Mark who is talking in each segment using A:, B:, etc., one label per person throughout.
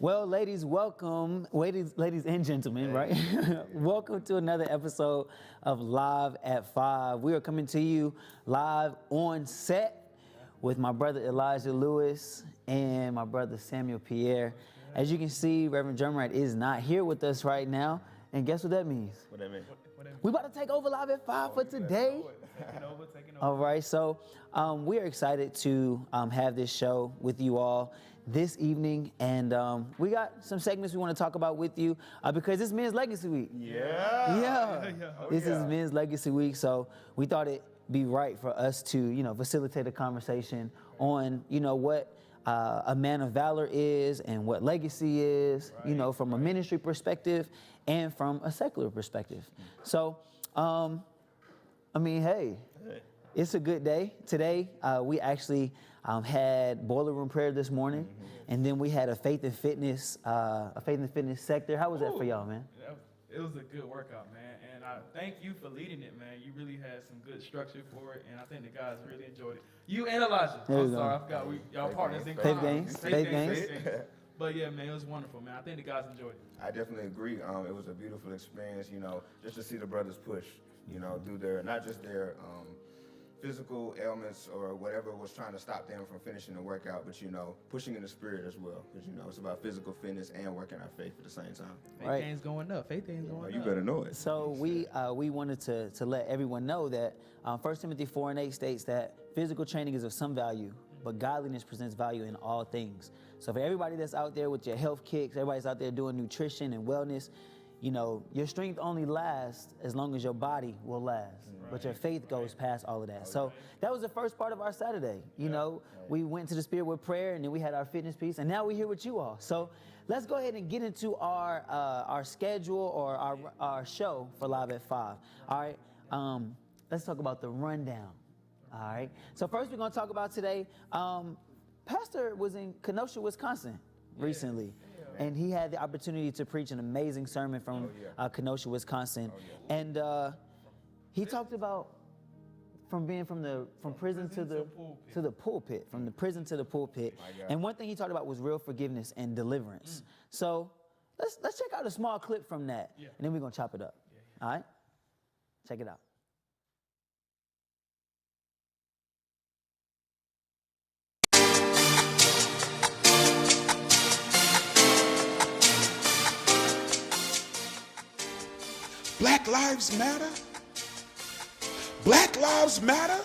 A: Well, ladies, welcome. Ladies and gentlemen, right? Welcome to another episode of Live at 5. We are coming to you live on set with my brother Elijah Lewis and my brother Samuel Pierre. As you can see, Reverend Drumwright is not here with us right now. And guess what that means?
B: What that mean?
A: We about to take over Live at 5 for today.
C: Taking over.
A: All right, so we are excited to have this show with you all this evening, and we got some segments we want to talk about with you because it's Men's Legacy Week.
B: Yeah.
A: This is Men's Legacy Week, so we thought it'd be right for us to, facilitate a conversation on, what a man of valor is and what legacy is, from a ministry perspective and from a secular perspective. So, hey. It's a good day. Today, we actually had boiler room prayer this morning, and then we had a faith and fitness sector. How was that for y'all, man?
C: It was a good workout, man, and I thank you for leading it, man. You really had some good structure for it, and I think the guys really enjoyed it. You and Elijah. I'm sorry, I forgot y'all partners in crime.
A: Faith games.
C: But yeah, man, it was wonderful, man. I think the guys enjoyed it.
B: I definitely agree. It was a beautiful experience, just to see the brothers push, through their, not just their physical ailments or whatever was trying to stop them from finishing the workout, but pushing in the spirit as well, because it's about physical fitness and working our faith at the same time.
C: Faith game's going up. Faith game's going up.
B: You better know it.
A: So we wanted to let everyone know that 1 Timothy 4:8 states that physical training is of some value, but godliness presents value in all things. So for everybody that's out there with your health kicks, everybody's out there doing nutrition and wellness, your strength only lasts as long as your body will last. Right. But your faith goes past all of that. So that was the first part of our Saturday. We went to the Spirit with prayer, and then we had our fitness piece, and now we're here with you all. So let's go ahead and get into our schedule or our show for Live at 5. All right. Let's talk about the rundown. All right. So first we're going to talk about today, Pastor was in Kenosha, Wisconsin recently. And he had the opportunity to preach an amazing sermon from Kenosha, Wisconsin. And he talked about from prison to the pulpit, from the prison to the pulpit. And one thing he talked about was real forgiveness and deliverance. So let's check out a small clip from that, and then we're gonna chop it up. All right, check it out.
D: Black Lives Matter? Black Lives Matter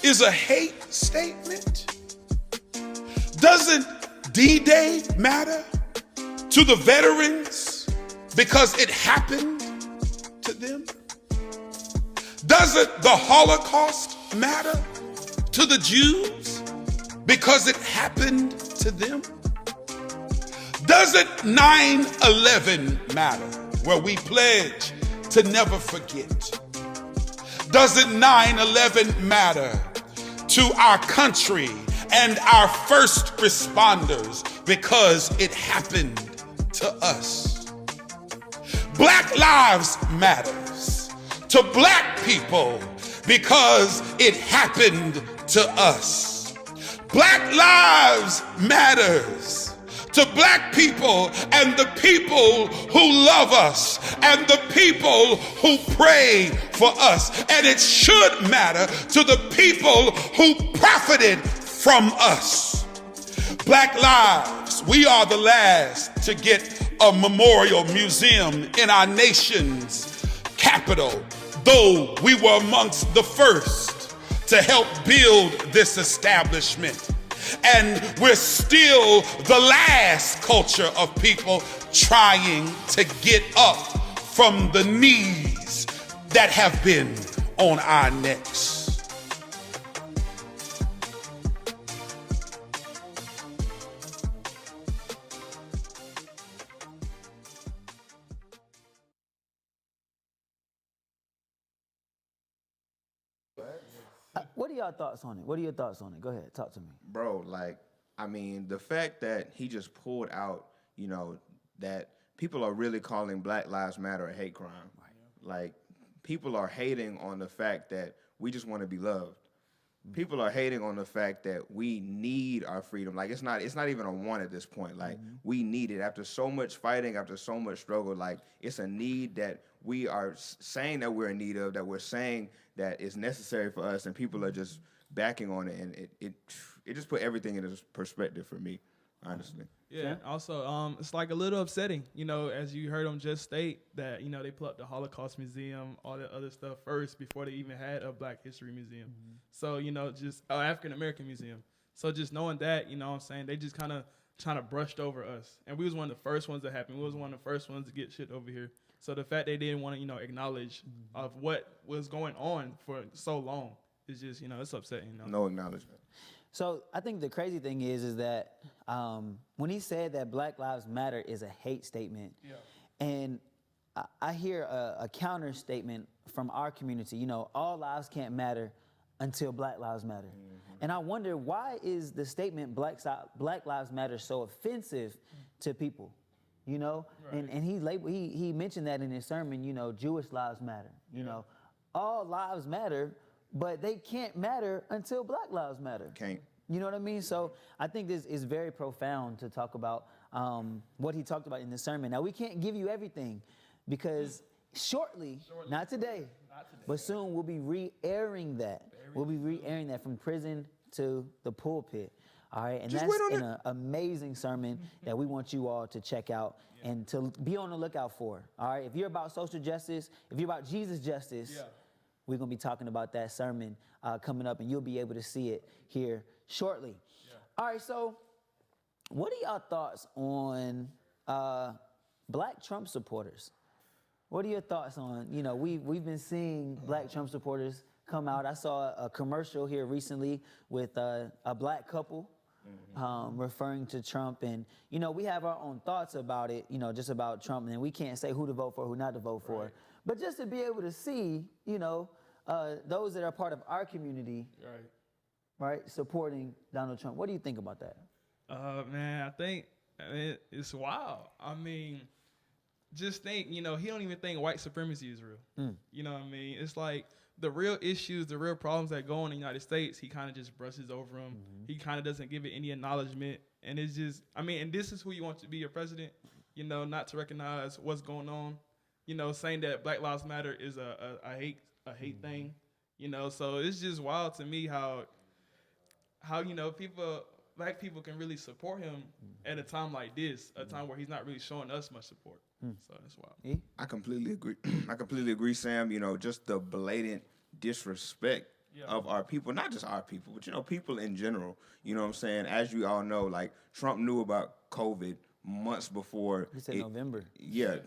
D: is a hate statement? Doesn't D-Day matter to the veterans because it happened to them? Doesn't the Holocaust matter to the Jews because it happened to them? Doesn't 9/11 matter, where we pledge to never forget? Doesn't 9/11 matter to our country and our first responders because it happened to us? Black lives matters to black people because it happened to us. Black lives matters to black people and the people who love us and the people who pray for us. And it should matter to the people who profited from us. Black lives, we are the last to get a memorial museum in our nation's capital, though we were amongst the first to help build this establishment. And we're still the last culture of people trying to get up from the knees that have been on our necks.
A: What are y'all thoughts on it? What are your thoughts on it? Go ahead, talk to me.
B: Bro, the fact that he just pulled out, that people are really calling Black Lives Matter a hate crime. Right. Like, people are hating on the fact that we just want to be loved. People are hating on the fact that we need our freedom. Like, it's not even a want at this point. Like, we need it after so much fighting, after so much struggle. Like, it's a need that we are saying that we're in need of, that we're saying that is necessary for us, and people are just backing on it, and it just put everything in perspective for me, honestly.
C: Yeah. Also, it's like a little upsetting, as you heard them just state that, they put up the Holocaust Museum, all that other stuff first before they even had a Black History Museum. So, just African American Museum. So just knowing that, what I'm saying, they just kind of brushed over us. And we was one of the first ones that happened. We was one of the first ones to get shit over here. So the fact they didn't want to, acknowledge of what was going on for so long is just, it's upsetting.
B: No acknowledgement.
A: So I think the crazy thing is that when he said that Black Lives Matter is a hate statement, and I hear a counter statement from our community, all lives can't matter until Black Lives Matter. And I wonder, why is the statement Black Lives Matter so offensive to people? Right. And he mentioned that in his sermon, Jewish lives matter, all lives matter, but they can't matter until Black Lives Matter.
B: Can't.
A: You know what I mean? So I think this is very profound to talk about what he talked about in the sermon. Now, we can't give you everything because shortly, not today, but soon we'll be re-airing that. We'll be re-airing that from prison to the pulpit. All right, and
B: Just
A: that's an amazing sermon that we want you all to check out and to be on the lookout for. All right, if you're about social justice, if you're about Jesus justice, we're going to be talking about that sermon coming up, and you'll be able to see it here shortly. All right, so what are y'all thoughts on Black Trump supporters? What are your thoughts on, we've been seeing Black Trump supporters come out. I saw a commercial here recently with a Black couple referring to Trump. And, we have our own thoughts about it, just about Trump. And we can't say who to vote for, who not to vote for. But just to be able to see, those that are part of our community, right, supporting Donald Trump. What do you think about that?
C: Man, I think it's wild. I mean, just think, he don't even think white supremacy is real. You know what I mean? It's like the real issues, the real problems that go on in the United States, he kind of just brushes over them. He kind of doesn't give it any acknowledgement. And it's just, and this is who you want to be your president, not to recognize what's going on, saying that Black Lives Matter is a hate thing, so it's just wild to me how Black people can really support him at a time like this, a time where he's not really showing us much support. So that's wild.
B: I completely agree. I completely agree, Sam. Just the blatant disrespect of our people, not just our people, but people in general. You know what I'm saying? As you all know, like, Trump knew about COVID months before.
A: He said November.
B: Yeah,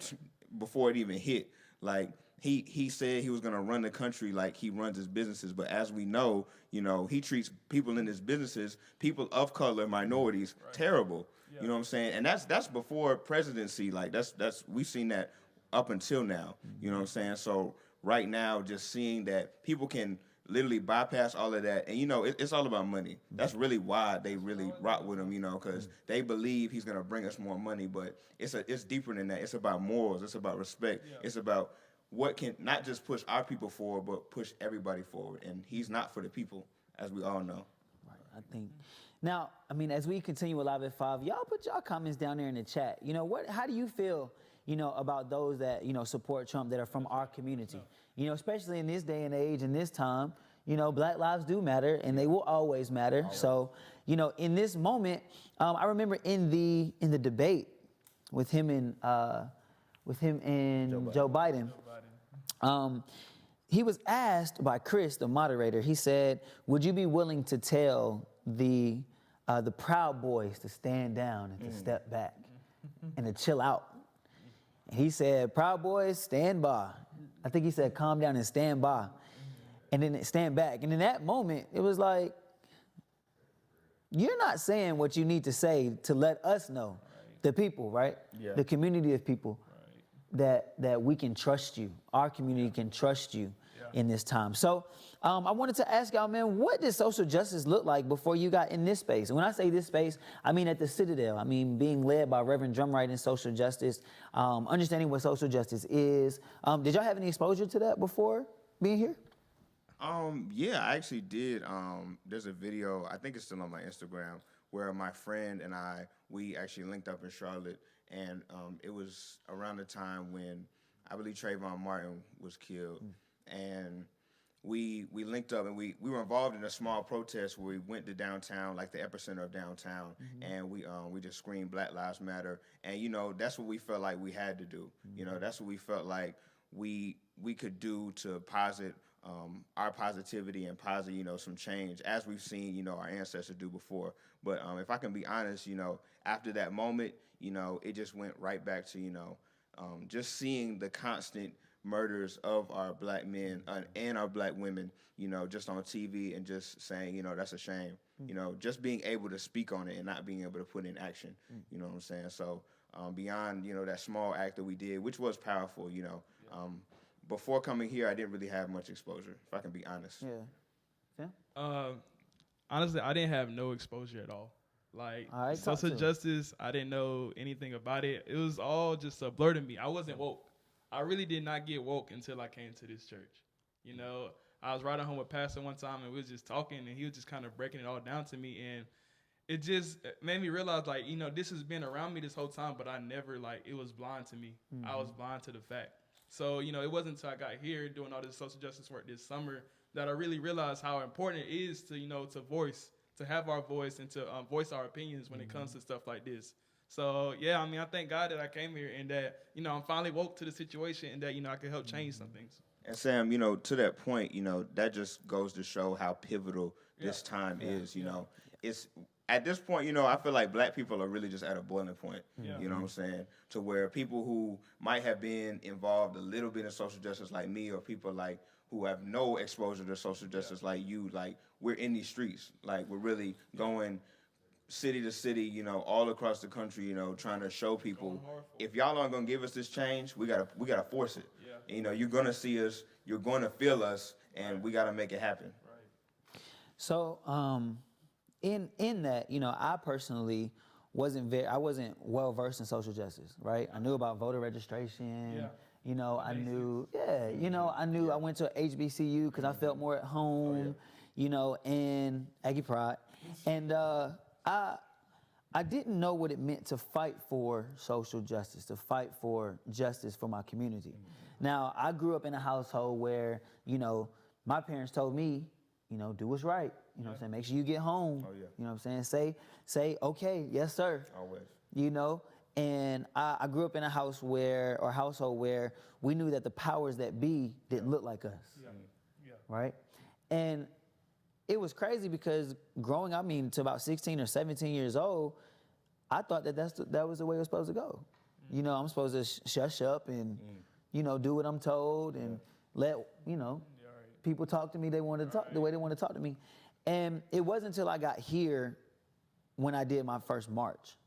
B: before it even hit. Like, he said he was going to run the country like he runs his businesses, but as we know, he treats people in his businesses, people of color, minorities, terrible. You know what I'm saying? And that's before presidency. Like, that's we've seen that up until now. You know what I'm saying? So right now, just seeing that people can literally bypass all of that, and it's all about money. That's really why they really rock with him. Because they believe he's gonna bring us more money. But it's deeper than that. It's about morals. It's about respect. It's about what can not just push our people forward, but push everybody forward. And he's not for the people, as we all know.
A: Right. I think. Now, as we continue with Live at 5, y'all put y'all comments down there in the chat. How do you feel, about those that, support Trump that are from our community? Especially in this day and age, in this time, Black lives do matter, and they will always matter. Always. So, in this moment, I remember in the debate with him and Joe Biden. He was asked by Chris, the moderator. He said, "Would you be willing to tell the Proud Boys to stand down and to step back and to chill out?" And he said, "Proud Boys, stand by." I think he said, "Calm down and stand by," and then stand back. And in that moment, it was like, you're not saying what you need to say to let us know, the people, right? Yeah. The community of people. That we can trust you. Our community can trust you in this time. So I wanted to ask y'all, man, what did social justice look like before you got in this space? And when I say this space, I mean at the Citadel. I mean being led by Reverend Drumwright in social justice, understanding what social justice is. Did y'all have any exposure to that before being here?
B: Yeah, I actually did. There's a video, I think it's still on my Instagram, where my friend and we actually linked up in Charlotte, and it was around the time when I believe Trayvon Martin was killed, and we linked up, and we were involved in a small protest where we went to downtown, like the epicenter of downtown, and we just screamed Black Lives Matter, and that's what we felt like we had to do. That's what we felt like we could do to posit our positivity and posit some change, as we've seen our ancestors do before. But if I can be honest, after that moment, it just went right back to just seeing the constant murders of our Black men and our Black women, just on TV, and just saying, that's a shame. Just being able to speak on it and not being able to put in action. You know what I'm saying? So beyond that small act that we did, which was powerful, before coming here, I didn't really have much exposure, if I can be honest.
A: Yeah.
C: Honestly, I didn't have no exposure at all. Like,
A: all right,
C: social justice, I didn't know anything about it. It was all just a blur to me. I wasn't woke. I really did not get woke until I came to this church. I was riding home with Pastor one time, and we was just talking, and he was just kind of breaking it all down to me, and it just made me realize, like, this has been around me this whole time, but I never, it was blind to me. I was blind to the fact. So, it wasn't until I got here doing all this social justice work this summer that I really realized how important it is to, to have our voice and to voice our opinions when it comes to stuff like this. So, yeah, I thank God that I came here and that, I'm finally woke to the situation and that, I can help change some things.
B: And Sam, to that point, that just goes to show how pivotal this time is, It's at this point, I feel like Black people are really just at a boiling point, you know what I'm saying? To where people who might have been involved a little bit in social justice like me, or people like who have no exposure to social justice like you, like, we're in these streets. Like, we're really going city to city, all across the country, trying to show people, if y'all aren't gonna give us this change, we gotta force it. Yeah. You're gonna see us, you're gonna feel us, and we gotta make it happen.
C: Right.
A: So, in that, I personally wasn't well versed in social justice, right? I knew about voter registration. I knew, I went to HBCU because I felt more at home, and Aggie Pride, and I didn't know what it meant to fight for social justice, to fight for justice for my community. Now, I grew up in a household where, my parents told me, do what's right. What I'm saying? Make sure you get home. You know what I'm saying? Say, okay, yes, sir.
B: Always.
A: And I grew up in a household where we knew that the powers that be didn't look like us. Right? And it was crazy because growing up, to about 16 or 17 years old, I thought that was the way it was supposed to go. I'm supposed to shush up and, do what I'm told and let, people talk to me the way they want to talk to me. And it wasn't until I got here when I did my first march.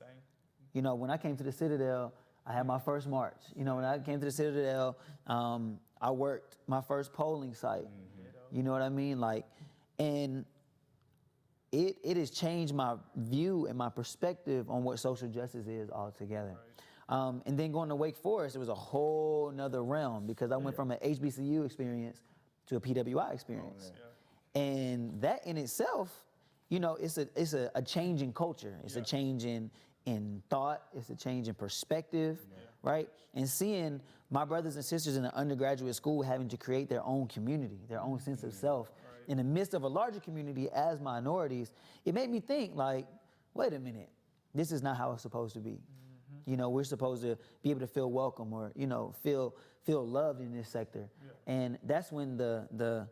C: Same.
A: When I came to the Citadel, I had my first march. When I came to the Citadel, I worked my first polling site. You know what I mean? And it has changed my view and my perspective on what social justice is altogether. Right. And then going to Wake Forest, it was a whole nother realm because I went from an HBCU experience to a PWI experience. And that in itself, it's a change in culture. It's a change in thought. It's a change in perspective, right? And seeing my brothers and sisters in an undergraduate school having to create their own community, their own sense of self, in the midst of a larger community as minorities, it made me think, wait a minute, this is not how it's supposed to be. We're supposed to be able to feel welcome or, feel loved in this sector. And that's when the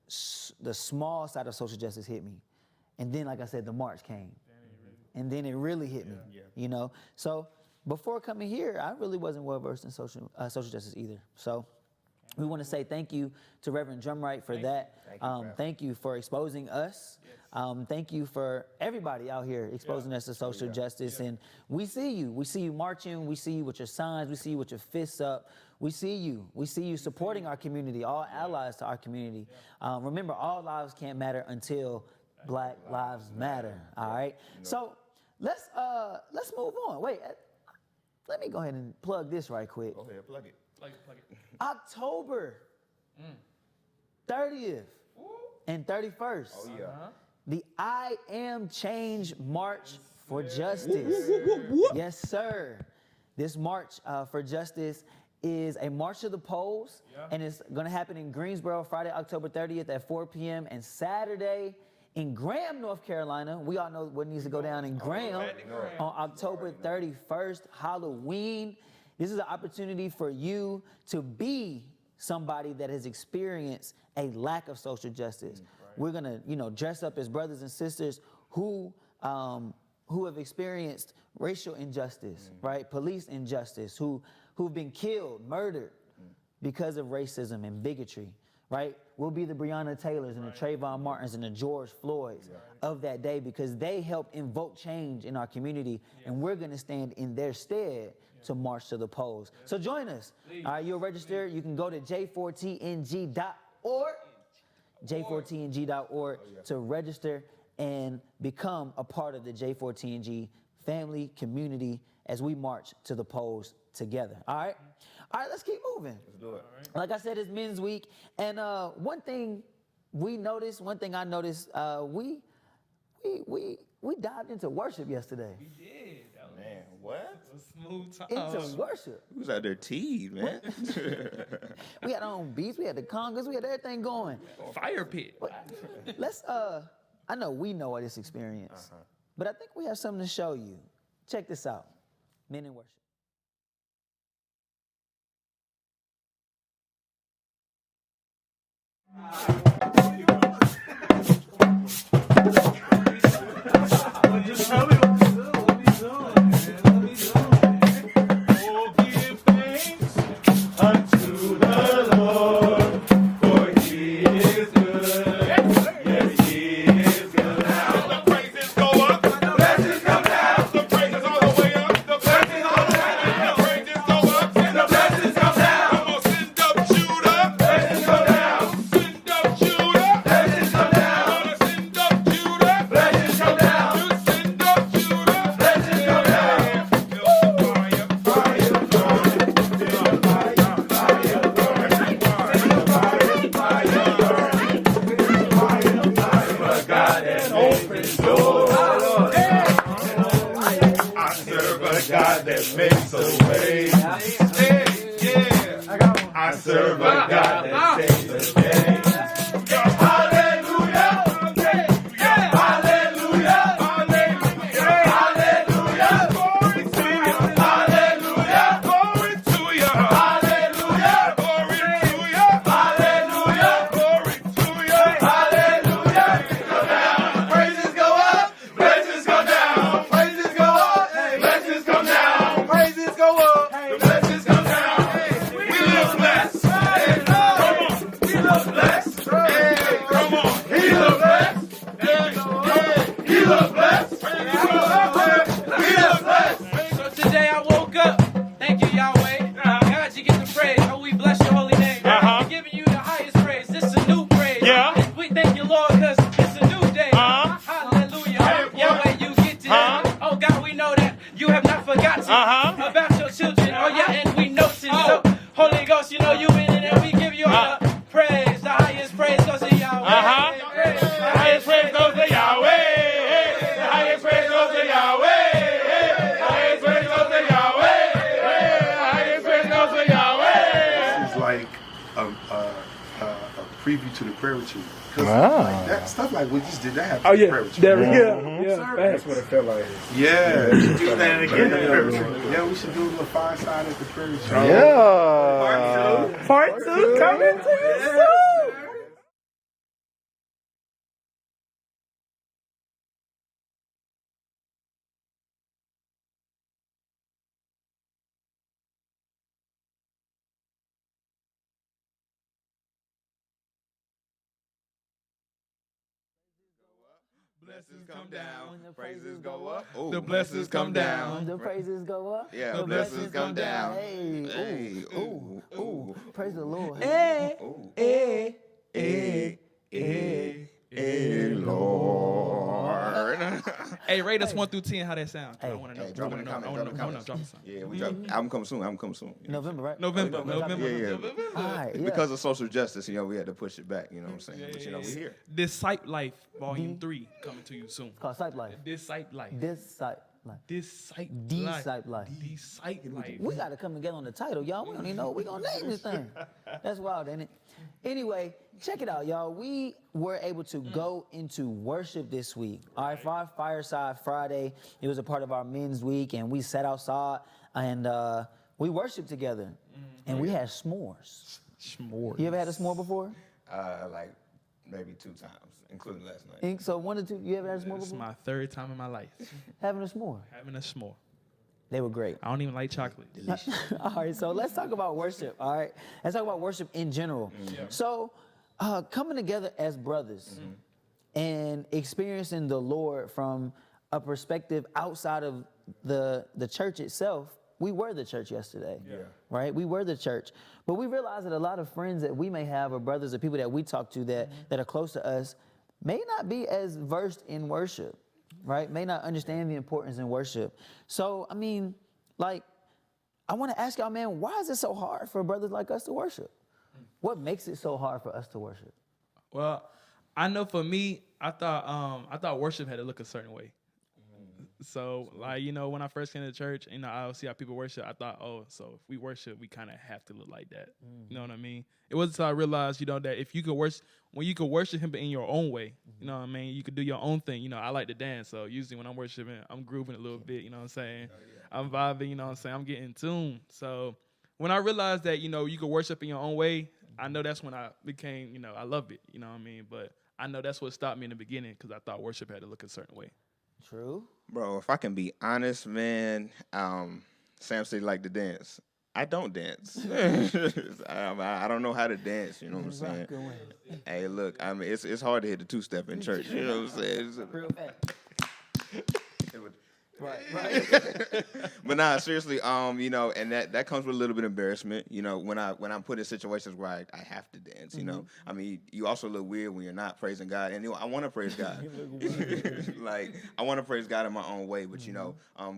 A: small side of social justice hit me. And then, like I said, the march came. And then it really hit me, So before coming here, I really wasn't well versed in social justice either. So we want to say thank you to Reverend Drumwright for that. Thank you for exposing us. Thank you for everybody out here exposing us to social justice. And we see you. We see you marching. We see you with your signs. We see you with your fists up. We see you. We see you supporting our community, all allies to our community. Remember, all lives can't matter until Black Lives Matter. All right. So let's move on. Wait, let me go ahead and plug this right quick.
B: Go ahead, plug it.
C: Plug it.
A: October. 30th, and 31st.
B: Oh, yeah.
A: The I Am Change March for Justice. Yes, sir. This March for Justice is a march to the polls, and it's going to happen in Greensboro Friday, October 30th at 4 p.m. and Saturday in Graham, North Carolina. We all know what needs to go down in Graham on October 31st, Halloween. This is an opportunity for you to be somebody that has experienced a lack of social justice. We're going to, dress up as brothers and sisters who have experienced racial injustice, right? Police injustice, who've been killed, murdered because of racism and bigotry, right? We'll be the Breonna Taylors and the Trayvon Martins and the George Floyds of that day because they helped invoke change in our community, and we're going to stand in their stead to march to the polls. So join us. All right, you'll register. You can go to j4tng.org, j4tng.org to register and become a part of the J4TNG family community as we march to the polls together. All right? All right, let's keep moving.
B: Let's do it.
A: Like I said, it's Men's Week. And one thing I noticed, we dived into worship yesterday.
C: We did. That was
B: Man, what?
C: a smooth time.
A: Into worship.
B: We was out there teed, man.
A: We had our own beats, we had the congas, we had everything going.
C: Fire pit.
A: Let's, I know we know this experience, but I think we have something to show you. Check this out. Men in worship.
E: Just tell me what to do. What we doing, man? What we doing? Oh, give thanks unto the Lord, for He is good. Yes, He is good.
D: The praises go up, the blessings come down. The praises all the way up, the blessings all the way down. The praises go up, and the blessings come down. Come on, send up Judah, blessings go down. Send up Judah, blessings come down. Come on, send up Judah, blessings come down. You send up Judah, blessings come down. Feel the fire, fire,
E: But God that opens doors. I serve a God that makes a way. I serve a God that saves the day. Hallelujah! Hallelujah! Hallelujah!
D: glory to you,
E: Hallelujah!
D: glory to you,
E: Hallelujah!
D: glory to you,
E: Hallelujah!
D: glory to you.
E: Hallelujah! Praises go up, blessings come down. Praises go up, blessings come down. Praises go up, blessings come down. We live blessed. Come on, we look blessed.
D: Come on.
E: He look blessed. He look blessed. We look blessed.
F: So today I woke up. Thank you, Yahweh. God, you get the praise. Oh, we bless your holy name. We're giving you the highest praise. This is a new praise.
D: Yeah.
F: And we thank you, Lord, because it's a new day. Hallelujah. Yahweh, you get to Oh, God, we know that you have not forgotten about your children. Oh, yeah, and we know since. So, Holy Ghost, you know you've been in there. We give you all the praise. The highest praise goes to Yahweh.
D: The highest praise goes to Yahweh. The highest praise goes to Yahweh. The highest praise goes to Yahweh. The highest praise goes to Yahweh.
G: It's like a preview to the prayer retreat. 'Cause like that stuff like we just did that happen at the prayer retreat.
E: That's what it felt like.
G: Yeah.
E: Do that again at the prayer retreat.
G: Yeah, we should do a little fireside at the prayer retreat.
E: Part two coming to you soon.
B: Blessings come down, praises go up. Ooh,
C: The blessings come down.
A: The praises go up.
B: Yeah,
A: the
B: blessings come down.
A: Hey,
B: Hey,
A: ooh,
B: ooh, ooh.
A: praise the Lord.
B: Ooh. Lord.
C: Hey, rate us 1 through 10. How that sound? I
A: Hey.
C: want to know.
B: Hey, drop
C: I
B: in
C: want
B: the
C: to know. I want to
B: comments.
C: know. Drop some.
B: Yeah, we drop. Album coming soon. Album coming soon. You know?
A: November, right?
C: November.
B: Yeah.
A: All right, yeah.
B: Because of social justice, we had to push it back. You know what I'm saying? But we here.
C: Disciple Life, Volume 3, coming to you soon.
A: It's called Sight Life.
C: Disciple Life.
A: Disciple Life.
C: Disciple Life.
A: Life.
C: Disciple Life.
A: We got to come together on the title, y'all. We don't even know what we're going to name this thing. That's wild, ain't it? Anyway, check it out, y'all. We were able to go into worship this week. All right, for our Fireside Friday, it was a part of our men's week, and we sat outside and we worshiped together. And we had s'mores.
C: S'mores.
A: You ever had a s'more before?
B: Like maybe 2 times, including last night.
A: So 1 or 2, you ever had a s'more
C: This is
A: before?
C: my 3rd time in my life
A: Having a s'more.
C: having a s'more.
A: They were great.
C: I don't even like chocolate.
A: All right, so let's talk about worship, all right? Let's talk about worship in general. So coming together as brothers and experiencing the Lord from a perspective outside of the church itself. We were the church yesterday, right? We were the church. But we realized that a lot of friends that we may have or brothers or people that we talk to that are close to us may not be as versed in worship, right? May not understand the importance in worship. So, I mean, like, I want to ask y'all, man, why is it so hard for brothers like us to worship? What makes it so hard for us to worship?
C: Well, I know for me, I thought worship had to look a certain way. So, like, when I first came to church, I would see how people worship. I thought, so if we worship, we kind of have to look like that. You know what I mean? It wasn't until I realized, that if you could worship, when you could worship him, but in your own way, you know what I mean? You could do your own thing. I like to dance. So usually when I'm worshiping, I'm grooving a little bit, you know what I'm saying? I'm vibing, you know what I'm saying? I'm getting in tune. So when I realized that, you could worship in your own way, I know that's when I became, I love it, you know what I mean? But I know that's what stopped me in the beginning because I thought worship had to look a certain way.
A: True.
B: Bro, if I can be honest, man, Sam said he like to dance. I don't dance. I don't know how to dance, you know what I'm saying? Hey, look, I mean, it's hard to hit the 2-step in church, you know what I'm saying?
A: Real fact. Right.
B: But nah, seriously, and that comes with a little bit of embarrassment, when I'm put in situations where I have to dance, I mean, you also look weird when you're not praising God, and I want to praise God. Like, I want to praise God in my own way, but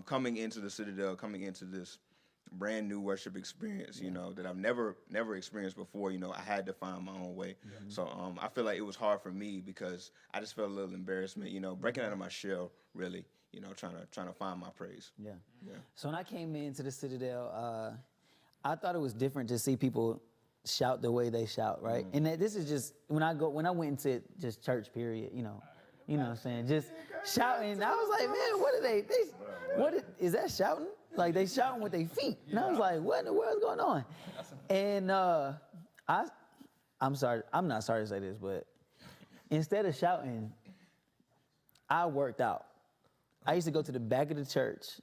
B: coming into the Citadel, coming into this brand new worship experience, that I've never experienced before, I had to find my own way. So I feel like it was hard for me because I just felt a little embarrassment, breaking out of my shell, really. Trying to find my praise. Yeah.
A: So when I came into the Citadel, I thought it was different to see people shout the way they shout, right? And this is just when I went into just church, period. You know what I'm saying? Just shouting. I was like, man, is that shouting? Like they shouting with their feet. And I was like, what in the world's going on? And I'm sorry, I'm not sorry to say this, but instead of shouting, I worked out. I used to go to the back of the church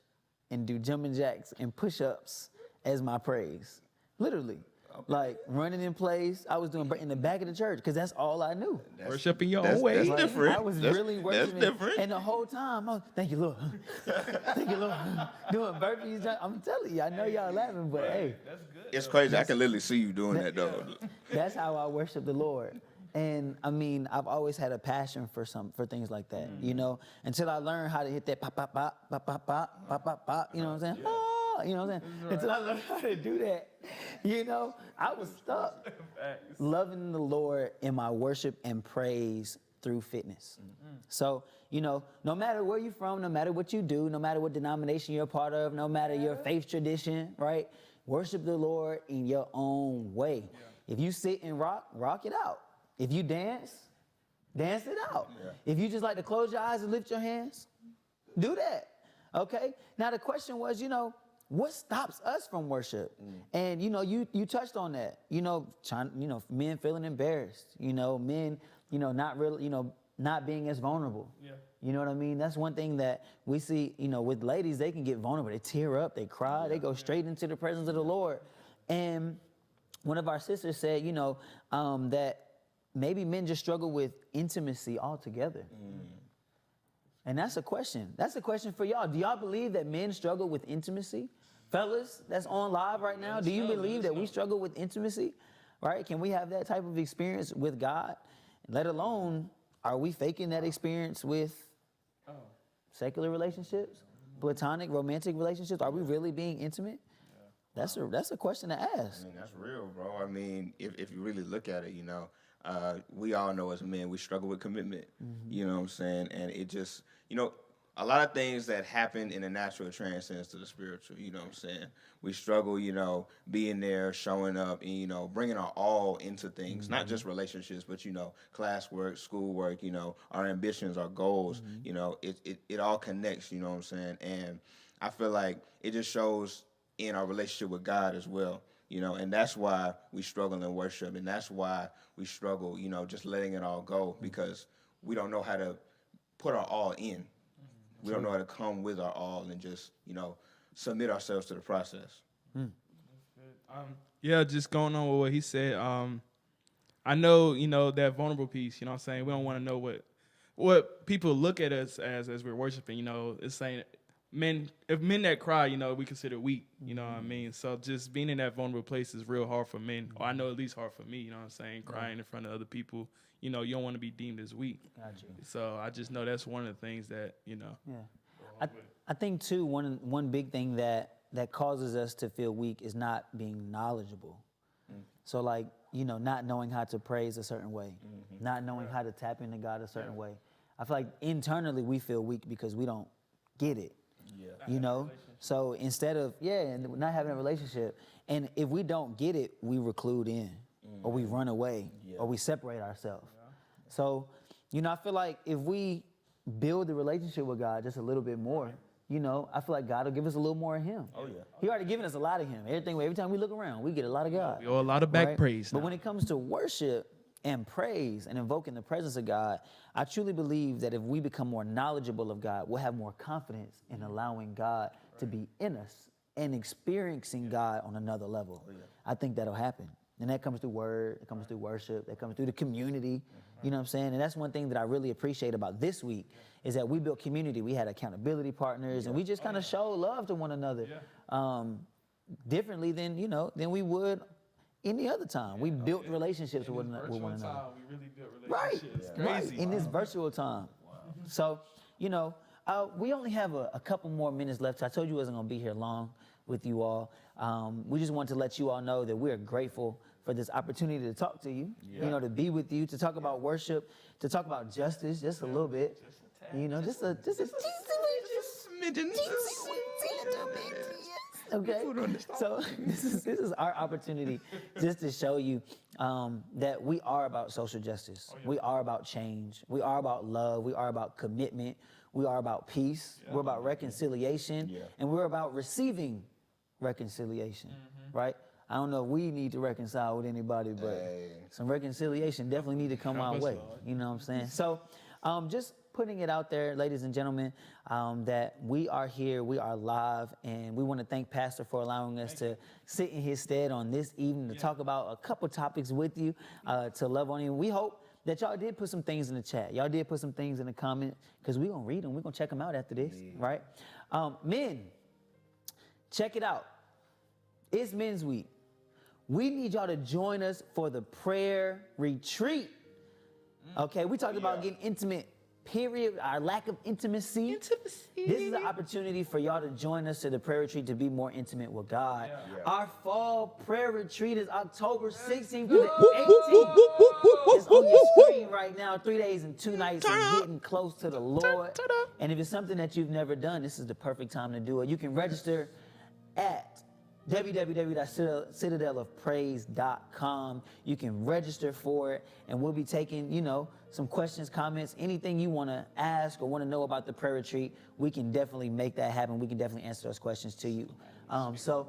A: and do jumping jacks and push-ups as my praise. Literally. Like running in place. I was doing in the back of the church because that's all I knew.
C: Worship in your own way.
B: That's
A: Like,
B: different.
A: I was really worshiping.
B: That's different.
A: And the whole time, I was, thank you, Lord. Thank you, Lord. Doing burpees. I'm telling you, I know y'all laughing, but hey.
C: That's good.
B: It's crazy. I can literally see you doing that, though.
A: That's how I worship the Lord. And I mean, I've always had a passion for things like that, until I learned how to hit that pop, pop, pop, pop, pop, pop, pop, pop, pop, you know what I'm saying? Oh, you know what I'm saying? Until I learned how to do that, I was stuck. Loving the Lord in my worship and praise through fitness. So, no matter where you're from, no matter what you do, no matter what denomination you're a part of, no matter your faith tradition, right? Worship the Lord in your own way. If you sit and rock it out. If you dance it out. If you just like to close your eyes and lift your hands, do that. Okay? Now the question was, what stops us from worship? And you touched on that. Men feeling embarrassed. Men, not really, not being as vulnerable. Yeah. You know what I mean? That's one thing that we see, with ladies, they can get vulnerable. They tear up, they cry, they go straight into the presence of the Lord. And one of our sisters said, that maybe men just struggle with intimacy altogether. And that's a question. That's a question for y'all. Do y'all believe that men struggle with intimacy? Fellas, that's on live right now. Do you believe that we struggle with intimacy? Right? Can we have that type of experience with God? Let alone, are we faking that experience with secular relationships, platonic, romantic relationships? Are we really being intimate? That's a question to ask.
B: I mean, that's real, bro. I mean, if you really look at it, we all know as men, we struggle with commitment. You know what I'm saying? And it just, a lot of things that happen in the natural transcends to the spiritual. You know what I'm saying? We struggle, being there, showing up, and, bringing our all into things, not just relationships, but, classwork, schoolwork, our ambitions, our goals, it all connects, you know what I'm saying? And I feel like it just shows in our relationship with God as well, and that's why we struggle in worship, and that's why we struggle, just letting it all go, because we don't know how to put our all in. We don't know how to come with our all and just, submit ourselves to the process.
C: Yeah, just going on with what he said. I know, that vulnerable piece, you know what I'm saying? We don't want to know what people look at us as we're worshiping, it's saying if men that cry, we consider weak, you know what I mean? So just being in that vulnerable place is real hard for men, or I know at least hard for me, you know what I'm saying? Crying in front of other people, you don't want to be deemed as weak.
A: Gotcha.
C: So I just know that's one of the things that,
A: Yeah. I think, too, one big thing that causes us to feel weak is not being knowledgeable. So, like, not knowing how to praise a certain way, not knowing how to tap into God a certain way. I feel like internally we feel weak because we don't get it. So instead of not having a relationship, and if we don't get it, we reclude in, or we run away, or we separate ourselves. So I feel like if we build the relationship with God just a little bit more, I feel like God will give us a little more of Him. Oh yeah, He already given us a lot of Him. Every time we look around, we get a lot of God.
C: We owe a lot of back praise.
A: But when it comes to worship and praise and invoking the presence of God, I truly believe that if we become more knowledgeable of God, we'll have more confidence in allowing God to be in us and experiencing God on another level. I think that'll happen. And that comes through word, it comes through worship, that comes through the community. You know what I'm saying? And that's one thing that I really appreciate about this week is that we built community. We had accountability partners, and we just kind of showed love to one another differently than we would any other time. We built relationships with one another.
C: We really built relationships.
A: Right,
C: Crazy.
A: in this virtual time. Wow. So, we only have a couple more minutes left. I told you I wasn't going to be here long with you all. We just want to let you all know that we're grateful for this opportunity to talk to you, to be with you, to talk about worship, to talk about justice just a little bit. Just a okay. So this is our opportunity just to show you that we are about social justice. We are about change. We are about love. We are about commitment. We are about peace. We're about reconciliation. And we're about receiving reconciliation, right? I don't know if we need to reconcile with anybody, but some reconciliation definitely need to come our way. You know what I'm saying? So just putting it out there, ladies and gentlemen, that we are here, we are live, and we want to thank Pastor for allowing us to sit in his stead on this evening to talk about a couple topics with you, to love on you. We hope that y'all did put some things in the chat. Y'all did put some things in the comment, because we're going to read them. We're going to check them out after this, right? Men, check it out. It's Men's Week. We need y'all to join us for the prayer retreat. Okay, we talked about getting intimate, period, our lack of intimacy. This is an opportunity for y'all to join us to the prayer retreat to be more intimate with God. Our fall prayer retreat is October 16th to the 18th. It's on your screen right now, 3 days and 2 nights and getting close to the Lord. And if it's something that you've never done, this is the perfect time to do it. You can register at www.citadelofpraise.com. You can register for it, and we'll be taking, some questions, comments, anything you want to ask or want to know about the prayer retreat. We can definitely make that happen. We can definitely answer those questions to you. Say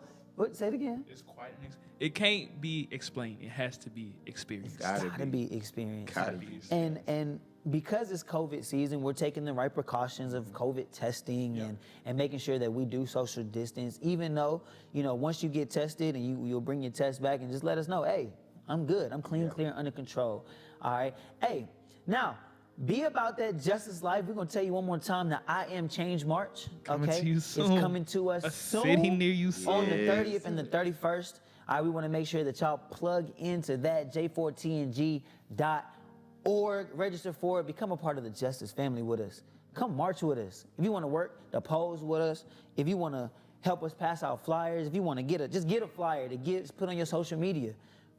A: it again.
C: It's quite an experience. It can't be explained. It has to be experienced.
A: It's gotta be experienced. And because it's COVID season, we're taking the right precautions of COVID testing and making sure that we do social distance, even though, once you get tested and you'll bring your test back and just let us know, hey, I'm good. I'm clean, clear, and under control. All right. Hey, now, be about that justice life. We're going to tell you one more time that I Am Change March.
C: Coming to you soon.
A: It's coming to us soon.
C: City near you soon.
A: On the 30th and the 31st. All right, we want to make sure that y'all plug into that, j4tng.org. Register for it. Become a part of the justice family with us. come march with us. If you want to work the polls with us, if you want to help us pass out flyers, if you want to just get a flyer to put on your social media.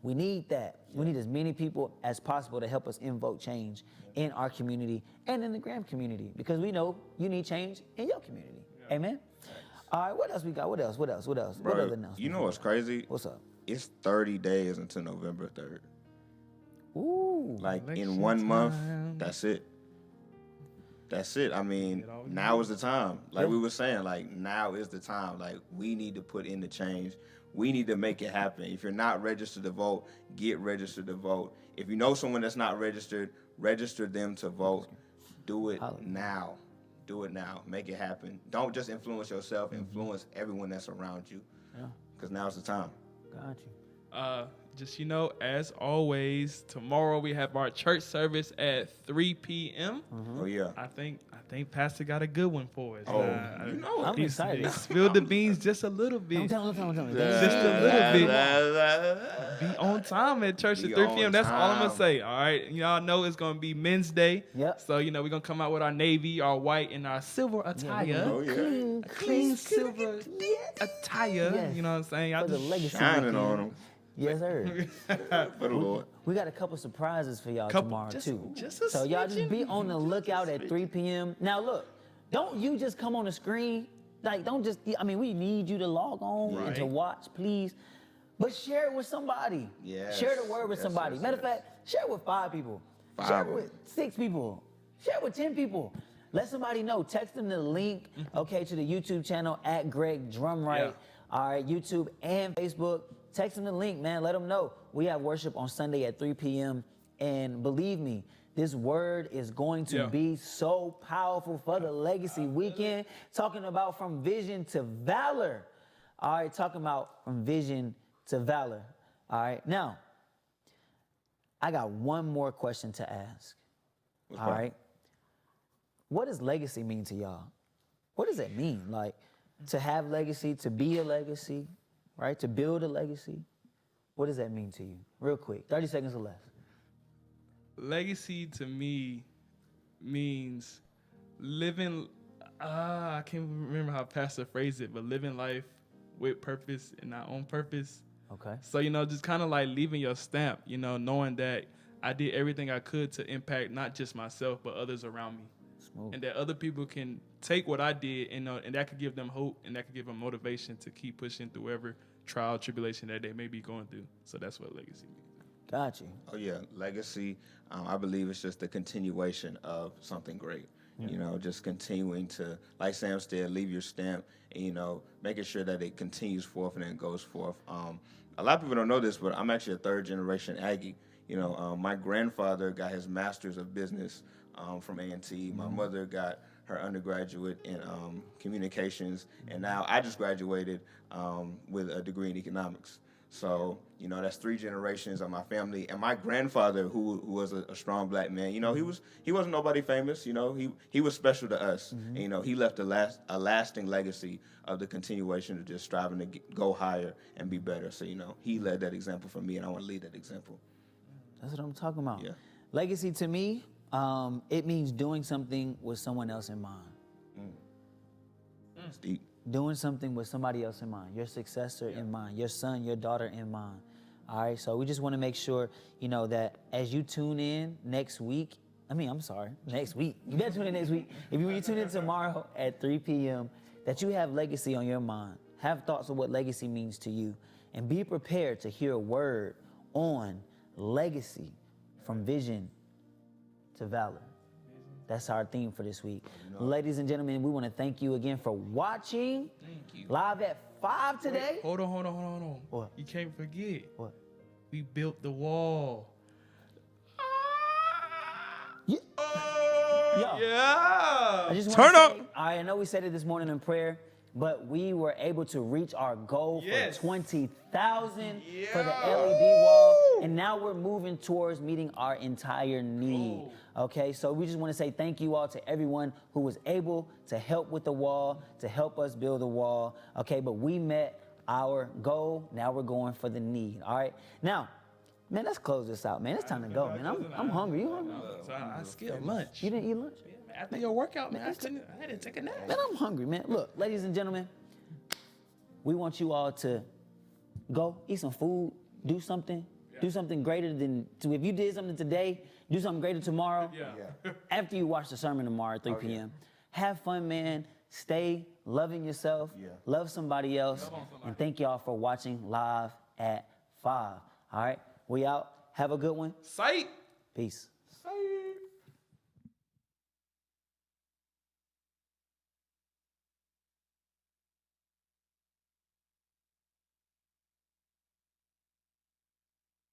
A: We need that. We need as many people as possible to help us invoke change in our community and in the Graham community, because we know you need change in your community. Amen. All right, what else we got? What else?
B: Bro,
A: What other announcements?
B: you know what's crazy?
A: What's up?
B: It's 30 days until November 3rd.
A: Ooh.
B: Like in
C: Election
B: 1 month,
C: time.
B: that's it. That's it. I mean,
C: Get all
B: now is the time. Like
A: Yeah.
B: we were saying, like now is the time. Like we need to put in the change. We need to make it happen. If you're not registered to vote, get registered to vote. If you know someone that's not registered, register them to vote. Do it now. Do it now. Make it happen. Don't just influence yourself. Influence everyone that's around you.
A: Yeah.
B: Because now's the time.
A: Got you.
C: Just, as always, tomorrow we have our church service at 3 p.m.
B: Oh yeah.
C: I think Pastor got a good one for us.
B: Oh, you know it.
A: I'm excited.
C: He spilled the beans just a little bit.
A: Don't tell me.
C: Just a little bit. Be on time at church at
B: Be
C: 3
B: on
C: p.m. That's all I'm going to
B: time.
C: say. All right. Y'all know it's going to be Men's Day.
A: Yep.
C: So, we're going to come out with our navy, our white, and our silver attire.
B: Oh yeah.
C: Clean silver attire.
A: Yes.
C: You know what I'm saying?
A: For the legacy
B: Shining
A: weekend.
B: on them.
A: Yes, sir.
B: For the Lord.
A: We got a couple surprises for y'all
C: Couple-
A: tomorrow
C: just-
A: too.
C: just a
A: So y'all just
C: smidgen.
A: be on the lookout at 3 p.m. Now look, don't you just come on the screen. Like don't just. We need you to log on and to
C: Right.
A: watch, please. But share it with somebody.
B: Yes.
A: Share the word with
B: Yes,
A: somebody.
B: yes,
A: Matter of
B: yes.
A: fact, share it with 5 people.
B: Five
A: Share
B: of
A: it
B: them.
A: with 6 people. Share it with 10 people. Let somebody know. Text them the link, to the YouTube channel at Greg Drumwright.
C: Yeah.
A: All right, YouTube and Facebook. Text them the link, man. Let them know. We have worship on Sunday at 3 p.m. And believe me, this word is going to
C: Yeah.
A: be so powerful for the legacy weekend. Talking about from vision to valor. All right, talking about from vision to valor. All right, now, I got one more question to ask. All right. What does legacy mean to y'all? What does it mean? Like, to have legacy, to be a legacy, right? To build a legacy. What does that mean to you? Real quick, 30 seconds or less.
C: Legacy to me means living, I can't remember how Pastor phrased it, but living life with purpose and not on purpose.
A: Okay.
C: So, just kind of like leaving your stamp, knowing that I did everything I could to impact not just myself, but others around me.
A: Smooth.
C: And that other people can take what I did and that could give them hope and that could give them motivation to keep pushing through whatever trial, tribulation that they may be going through. So that's what legacy means.
A: Got you.
B: Oh yeah, legacy. I believe it's just the continuation of something great. Just continuing to, like Sam said, leave your stamp. And, making sure that it continues forth and it goes forth. A lot of people don't know this, but I'm actually a 3rd generation Aggie. My grandfather got his master's of business from A&T. My mother got her undergraduate in communications, and now I just graduated with a degree in economics. So, that's 3 generations of my family. And my grandfather, who was a strong black man, he wasn't nobody famous. He was special to us. And, he left a lasting legacy of the continuation of just striving to go higher and be better. So, he led that example for me, and I want to lead that example.
A: That's what I'm talking about.
B: Yeah.
A: Legacy to me, it means doing something with someone else in mind.
B: It's deep.
A: Doing something with somebody else in mind, your successor in mind, your son, your daughter in mind. All right, so we just want to make sure, that as you tune in next week, next week. You better tune in next week. When you tune in tomorrow at 3 p.m., that you have legacy on your mind. Have thoughts of what legacy means to you. And be prepared to hear a word on legacy from vision to valor. That's our theme for this week. Ladies and gentlemen, we want to thank you again for watching.
C: Thank you.
A: Live at 5 today.
C: Hold on.
A: What?
C: You can't forget.
A: What?
C: We built the wall.
A: Yeah.
C: Oh,
A: Yo.
C: yeah.
A: I just
D: Turn
A: wanna
D: up.
A: say, I know we said it this morning in prayer, but we were able to reach our goal
C: Yes.
A: for 20,000 for the LED wall, and now we're moving towards meeting our entire need. Okay, so we just want to say thank you all to everyone who was able to help with the wall, to help us build the wall. Okay, but we met our goal. Now we're going for the need. All right, now, man, let's close this out, man. It's time to go, man. I'm hungry. You hungry?
C: So I skipped lunch.
A: You didn't eat lunch?
C: after your workout, man, I had to take a nap.
A: Man, I'm hungry, man. Look, ladies and gentlemen, we want you all to go eat some food, do something greater than. So if you did something today, do something greater tomorrow.
C: Yeah.
A: After you watch the sermon tomorrow at 3 p.m. Have fun, man. Stay loving yourself. Love somebody else. And thank y'all for watching Live at 5. All right, we out. Have a good one.
C: Sight.
A: Peace.
C: Sight.